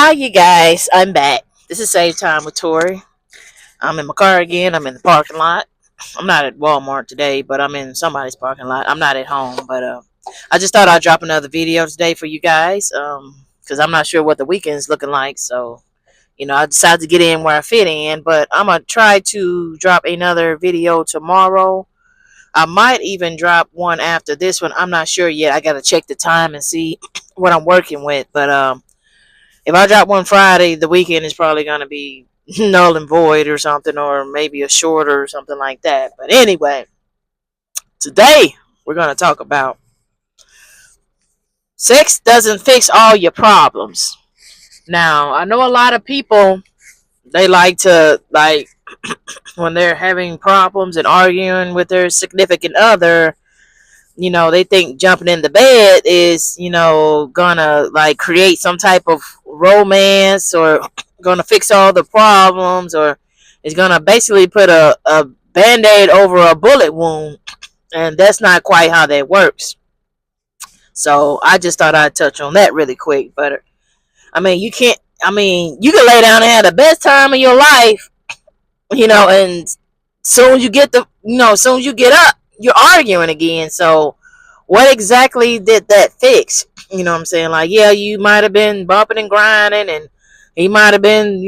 Hi, you guys. I'm back. This is Save Time with Tori. I'm in my car again. I'm in the parking lot. I'm not at Walmart today, but I'm in somebody's parking lot. I'm not at home, but I just thought I'd drop another video today for you guys. Because I'm not sure what the weekend's looking like. So, I decided to get in where I fit in, but I'm gonna try to drop another video tomorrow. I might even drop one after this one. I'm not sure yet. I gotta check the time and see what I'm working with, but if I drop one Friday, the weekend is probably going to be null and void or something, or maybe a shorter or something like that. But anyway, today we're going to talk about sex doesn't fix all your problems. Now, I know a lot of people, they like to, when they're having problems and arguing with their significant other, they think jumping in the bed is, gonna create some type of romance or gonna fix all the problems or is gonna basically put a band-aid over a bullet wound. And that's not quite how that works. So I just thought I'd touch on that really quick. But you can't, you can lay down and have the best time of your life, and soon as you get soon as you get up, you're arguing again. So what exactly did that fix? You know what I'm saying? Like, yeah, you might have been bumping and grinding, and he might have been,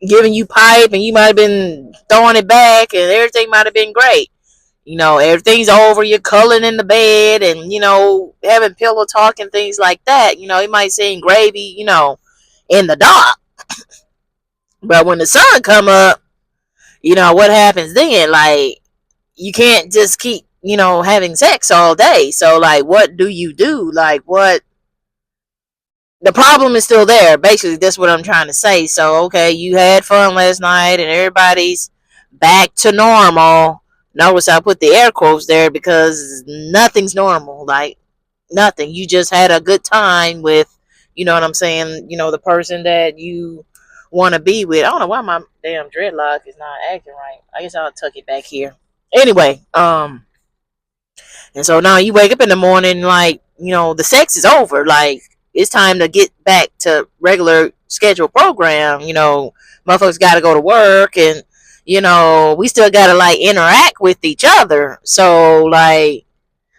giving you pipe, and you might have been throwing it back, and everything might have been great. Everything's over, you're cuddling in the bed, and, having pillow talk and things like that. It might seem gravy, in the dark. But when the sun come up, what happens then? Like, you can't just keep, having sex all day. So, like, what do you do? Like, what? The problem is still there. Basically, that's what I'm trying to say. So, okay, you had fun last night and everybody's back to normal. Notice I put the air quotes there because nothing's normal. Like, nothing. You just had a good time with, you know what I'm saying? The person that you want to be with. I don't know why my damn dreadlock is not acting right. I guess I'll tuck it back here. Anyway, and so now you wake up in the morning, like, the sex is over. Like, it's time to get back to regular scheduled program. Motherfuckers got to go to work, and, we still got to, like, interact with each other. So, like,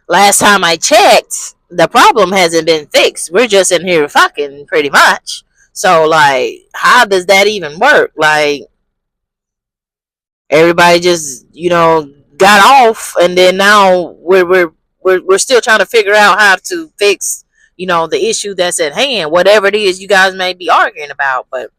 last time I checked, the problem hasn't been fixed. We're just in here fucking pretty much. So, like, how does that even work? Like, everybody just, got off, and then now we're still trying to figure out how to fix, the issue that's at hand, whatever it is you guys may be arguing about. But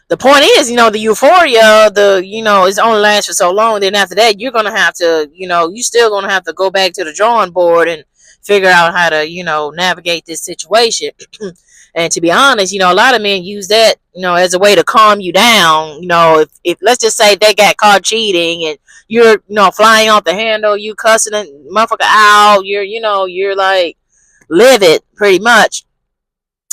the point is, the euphoria, it's only lasts for so long. Then after that, you're gonna have to, you still gonna have to go back to the drawing board and figure out how to, navigate this situation. And to be honest, a lot of men use that, as a way to calm you down. If let's just say they got caught cheating and you're, flying off the handle, you cussing a motherfucker out, you're like livid pretty much.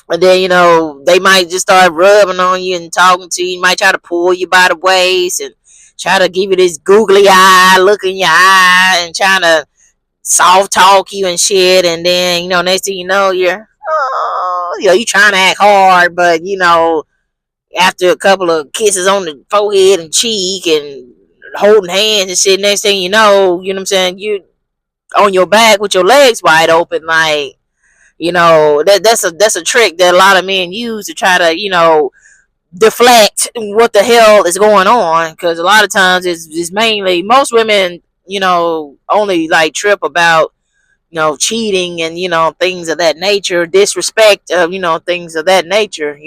And then, they might just start rubbing on you and talking to you. You might try to pull you by the waist and try to give you this googly eye look in your eye and trying to soft talk you and shit. And then, next thing you know, you trying to act hard, but, after a couple of kisses on the forehead and cheek and holding hands and shit, next thing you know what I'm saying, you on your back with your legs wide open, like, that's a trick that a lot of men use to try to, deflect what the hell is going on. Because a lot of times it's mainly, most women, only like trip about, cheating and, things of that nature, disrespect of, things of that nature,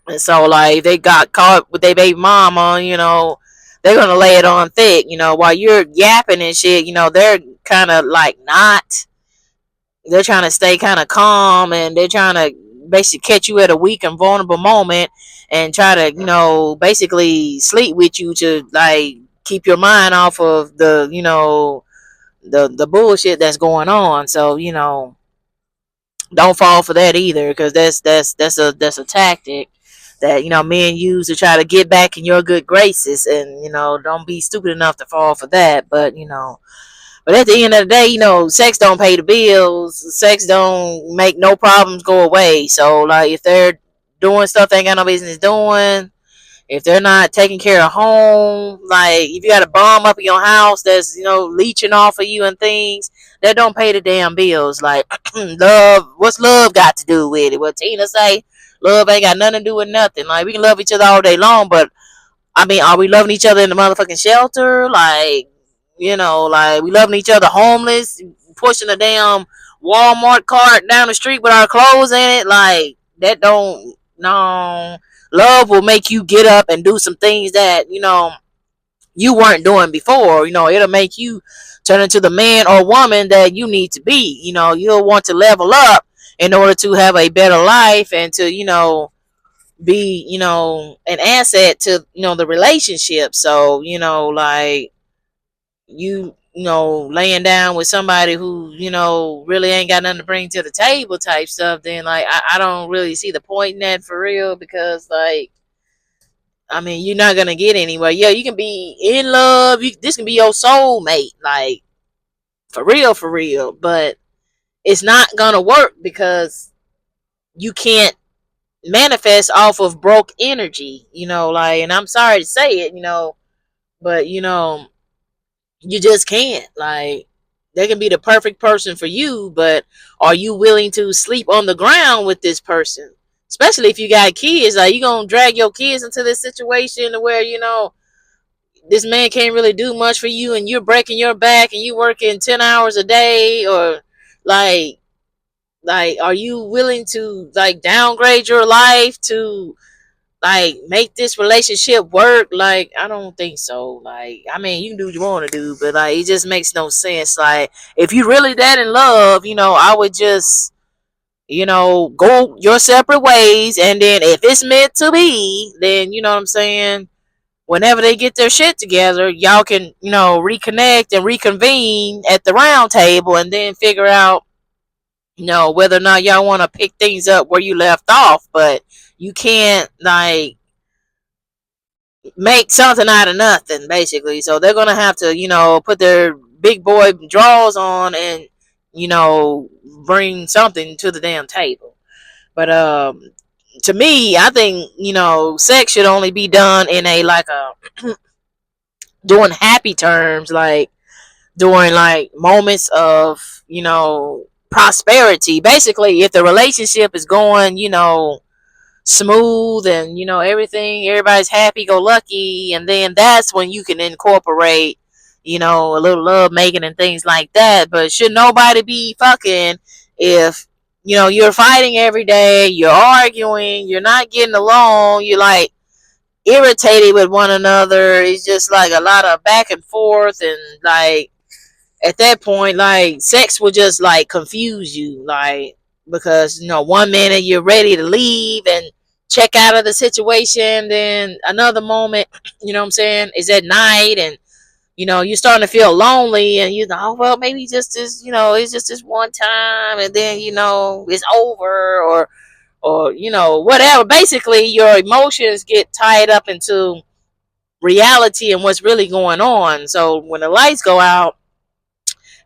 And so, like, they got caught with their baby mama, they're gonna lay it on thick, while you're yapping and shit, they're kind of like not. They're trying to stay kind of calm, and they're trying to basically catch you at a weak and vulnerable moment and try to, basically sleep with you to, like, keep your mind off of the, the bullshit that's going on. So, don't fall for that either, because that's a tactic that, men use to try to get back in your good graces. And, don't be stupid enough to fall for that. But, But at the end of the day, sex don't pay the bills. Sex don't make no problems go away. So like if they're doing stuff they ain't got no business doing, if they're not taking care of home, like if you got a bomb up in your house that's leeching off of you and things that don't pay the damn bills, like love, what's love got to do with it? What Tina say, love ain't got nothing to do with nothing. Like we can love each other all day long, but I mean, are we loving each other in the motherfucking shelter? Like, like we loving each other homeless, pushing a damn Walmart cart down the street with our clothes in it? Like, that don't, no. Love will make you get up and do some things that, you weren't doing before. It'll make you turn into the man or woman that you need to be. You'll want to level up in order to have a better life and to, be an asset to the relationship. So like laying down with somebody who really ain't got nothing to bring to the table type stuff, then like I don't really see the point in that for real, because like I mean you're not gonna get anywhere. Yeah, you can be in love, this can be your soulmate, like for real, but it's not gonna work because you can't manifest off of broke energy, like, and I'm sorry to say it, but you just can't. Like, they can be the perfect person for you, but are you willing to sleep on the ground with this person? Especially if you got kids, like you gonna drag your kids into this situation where this man can't really do much for you, and you're breaking your back, and you working 10 hours a day, or like are you willing to like downgrade your life to like make this relationship work? Like, I don't think so. Like, I mean, you can do what you want to do, but like it just makes no sense. Like, if you really that in love, I would just go your separate ways, and then if it's meant to be, then you know what I'm saying, whenever they get their shit together, y'all can reconnect and reconvene at the round table, and then figure out whether or not y'all want to pick things up where you left off. But you can't like make something out of nothing, basically. So they're gonna have to put their big boy drawers on and bring something to the damn table. But to me, I think sex should only be done in a like a doing happy terms, like during like moments of prosperity. Basically, if the relationship is going smooth, and everybody's happy go lucky, and then that's when you can incorporate a little love making and things like that. But should nobody be fucking if you're fighting every day, you're arguing, you're not getting along, you're like irritated with one another, it's just like a lot of back and forth, and like at that point, like sex will just like confuse you, like because one minute you're ready to leave and check out of the situation, then another moment, what I'm saying, is at night, and you're starting to feel lonely, and oh well, maybe just this, it's just this one time, and then it's over, or whatever. Basically, your emotions get tied up into reality and what's really going on. So when the lights go out,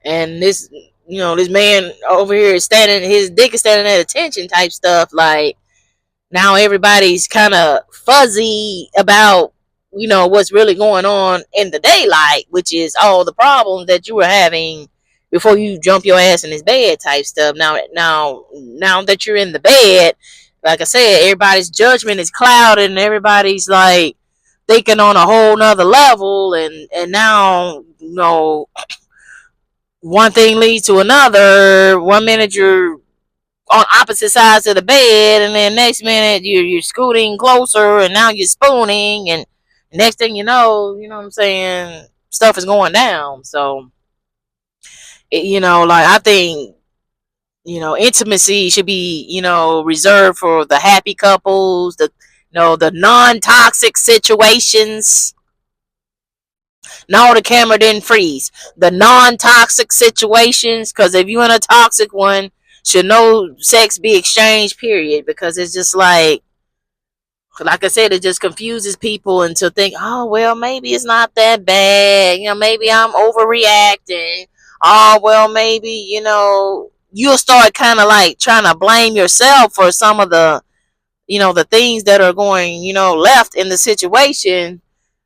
and this man over here is standing, his dick is standing at attention type stuff, like now everybody's kind of fuzzy about what's really going on in the daylight, which is all the problems that you were having before you jump your ass in this bed type stuff. Now that you're in the bed, like I said, everybody's judgment is clouded, and everybody's like thinking on a whole nother level, and now one thing leads to another. One minute you're on opposite sides of the bed, and then next minute you're scooting closer, and now you're spooning, and next thing you know what I'm saying, stuff is going down. So like I think intimacy should be reserved for the happy couples, the non-toxic situations. No, the camera didn't freeze. The non-toxic situations, because if you're in a toxic one, should no sex be exchanged, period. Because it's just like I said, it just confuses people into think, oh well, maybe it's not that bad. Maybe I'm overreacting. oh well, maybe, you'll start kind of like trying to blame yourself for some of the, the things that are going, left in the situation,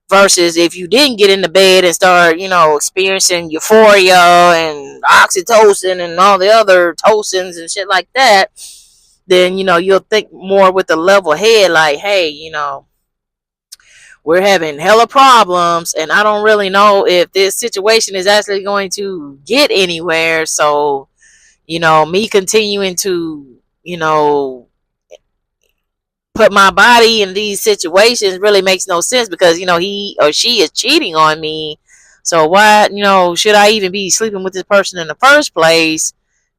versus if you didn't get into bed and start, experiencing euphoria and oxytocin and all the other tocins and shit like that, then, you'll think more with a level head, like, hey, we're having hella problems and I don't really know if this situation is actually going to get anywhere. So, me continuing to, put my body in these situations really makes no sense, because he or she is cheating on me. So why, should I even be sleeping with this person in the first place?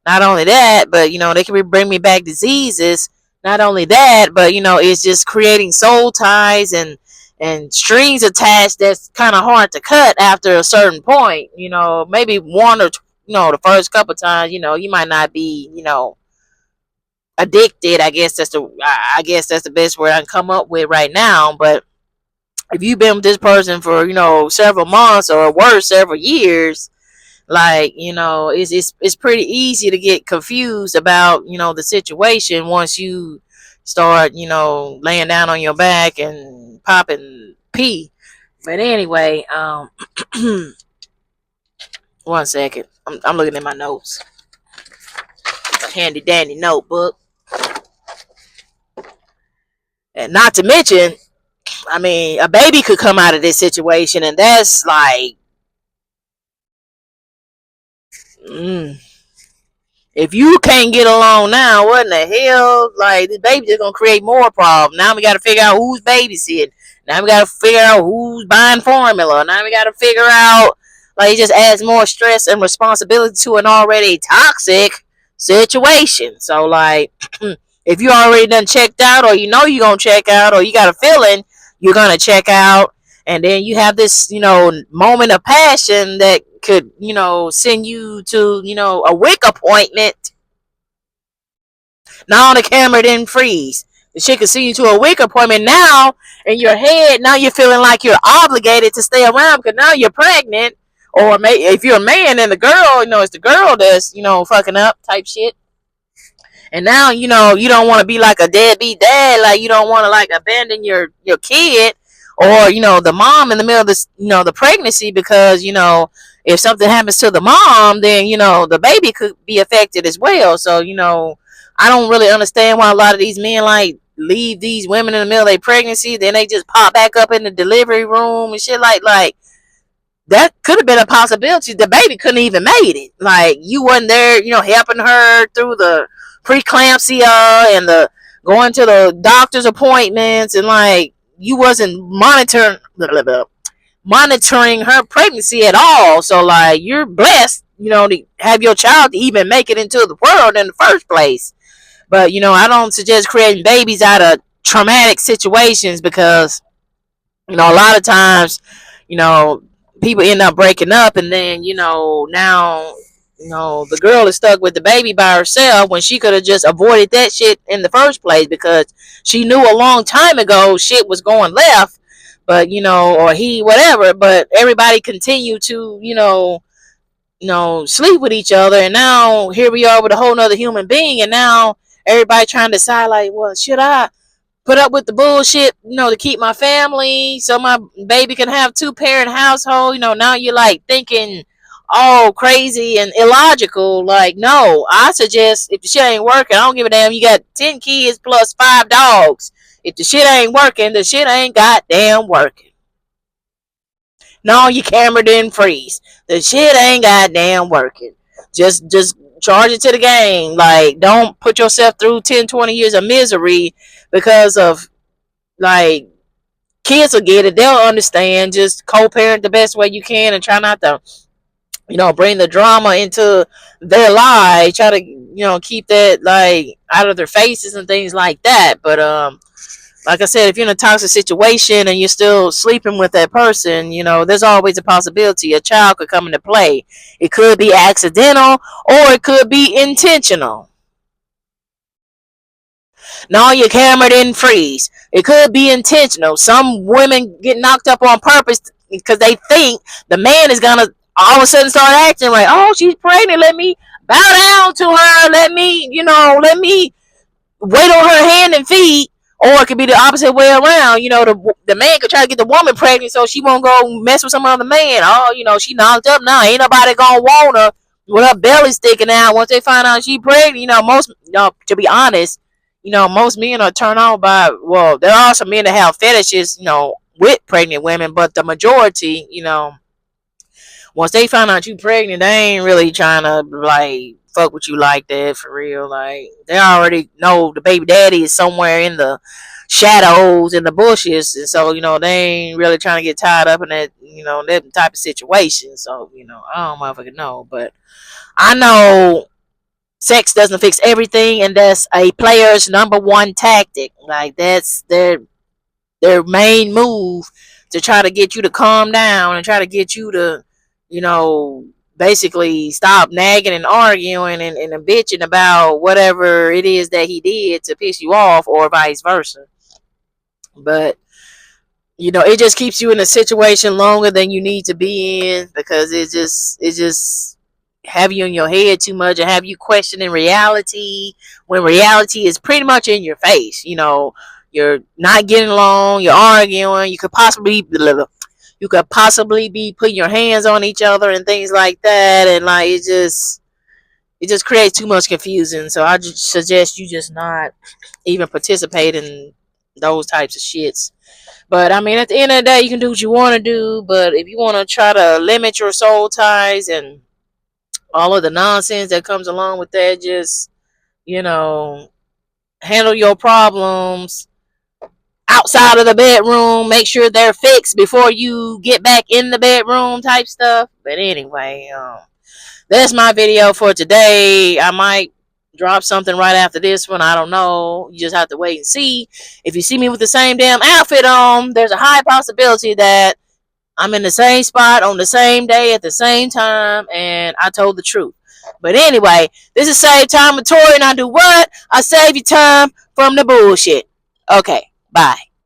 Not only that, but they can bring me back diseases. Not only that, but it's just creating soul ties and strings attached that's kind of hard to cut after a certain point. Maybe one or the first couple times, you might not be, addicted. I guess that's the best word I can come up with right now. But if you've been with this person for several months or worse, several years, like, it's pretty easy to get confused about the situation once you start laying down on your back and popping pee. But anyway, one second, I'm looking at my notes, a handy dandy notebook. And not to mention, I mean, a baby could come out of this situation, and that's like, mm, if you can't get along now, what in the hell? Like, this baby just gonna create more problems. Now we gotta figure out who's babysitting. Now we gotta figure out who's buying formula. Now we gotta figure out, like, it just adds more stress and responsibility to an already toxic situation. So, like, if you already done checked out, or you're gonna check out, or you got a feeling you're gonna check out, and then you have this, moment of passion that could, send you to, a wick appointment. Now the camera didn't freeze. The shit could send you to a wick appointment now in your head. Now you're feeling like you're obligated to stay around because now you're pregnant. Or if you're a man and the girl, it's the girl that's, fucking up type shit. And now, you don't want to be like a deadbeat dad. Like, you don't want to, like, abandon your kid, or, the mom in the middle of this, the pregnancy, because, if something happens to the mom, then, the baby could be affected as well. So, I don't really understand why a lot of these men, like, leave these women in the middle of their pregnancy, then they just pop back up in the delivery room and shit. Like, that could have been a possibility. The baby couldn't even made it. Like, you wasn't there, helping her through the preeclampsia and the going to the doctor's appointments, and, like, you wasn't monitoring her pregnancy at all. So, like, you're blessed, to have your child to even make it into the world in the first place. But, I don't suggest creating babies out of traumatic situations, because, a lot of times, you know, people end up breaking up, and then, now, the girl is stuck with the baby by herself when she could have just avoided that shit in the first place, because she knew a long time ago shit was going left. But, or he, whatever, but everybody continued to, sleep with each other, and now here we are with a whole nother human being, and now everybody trying to decide, like, well, should I put up with the bullshit, to keep my family so my baby can have two-parent household? Now you're, like, thinking all crazy and illogical. Like, no, I suggest, if the shit ain't working, I don't give a damn. You got 10 kids plus 5 dogs. If the shit ain't working, the shit ain't goddamn working. No, your camera didn't freeze. The shit ain't goddamn working. Just charge it to the game. Like, don't put yourself through 10, 20 years of misery because of, like, kids will get it. They'll understand. Just co-parent the best way you can and try not to, bring the drama into their lives. Try to, keep that, like, out of their faces and things like that. But, like I said, if you're in a toxic situation and you're still sleeping with that person, there's always a possibility a child could come into play. It could be accidental, or it could be intentional. No, your camera didn't freeze. It could be intentional. Some women get knocked up on purpose because they think the man is gonna all of a sudden start acting like, oh, she's pregnant. Let me bow down to her. Let me, let me wait on her hand and feet. Or it could be the opposite way around. The man could try to get the woman pregnant so she won't go mess with some other man. Oh, she knocked up now. Ain't nobody gonna want her with her belly sticking out once they find out she pregnant. Most, to be honest, most men are turned on by, well, there are some men that have fetishes, with pregnant women, but the majority, once they find out you pregnant, they ain't really trying to like fuck with you like that for real. Like they already know the baby daddy is somewhere in the shadows in the bushes, and so they ain't really trying to get tied up in that that type of situation. So I don't motherfucking know, but I know sex doesn't fix everything, and that's a player's number one tactic. Like that's their main move to try to get you to calm down and try to get you to, you know, basically stop nagging and arguing and bitching about whatever it is that he did to piss you off or vice versa. But it just keeps you in a situation longer than you need to be in because it just have you in your head too much and have you questioning reality when reality is pretty much in your face. You're not getting along, you're arguing, you could possibly be putting your hands on each other and things like that, and like it just creates too much confusion. So I just suggest you just not even participate in those types of shits. But I mean, at the end of the day, you can do what you want to do. But if you want to try to limit your soul ties and all of the nonsense that comes along with that, just you know, handle your problems outside of the bedroom. Make sure they're fixed before you get back in the bedroom, type stuff. But anyway, that's my video for today. I might drop something right after this one. I don't know. You just have to wait and see. If you see me with the same damn outfit on, there's a high possibility that I'm in the same spot on the same day at the same time, and I told the truth. But anyway, this is Save Time with Tori, and I do what? I save you time from the bullshit. Okay, bye.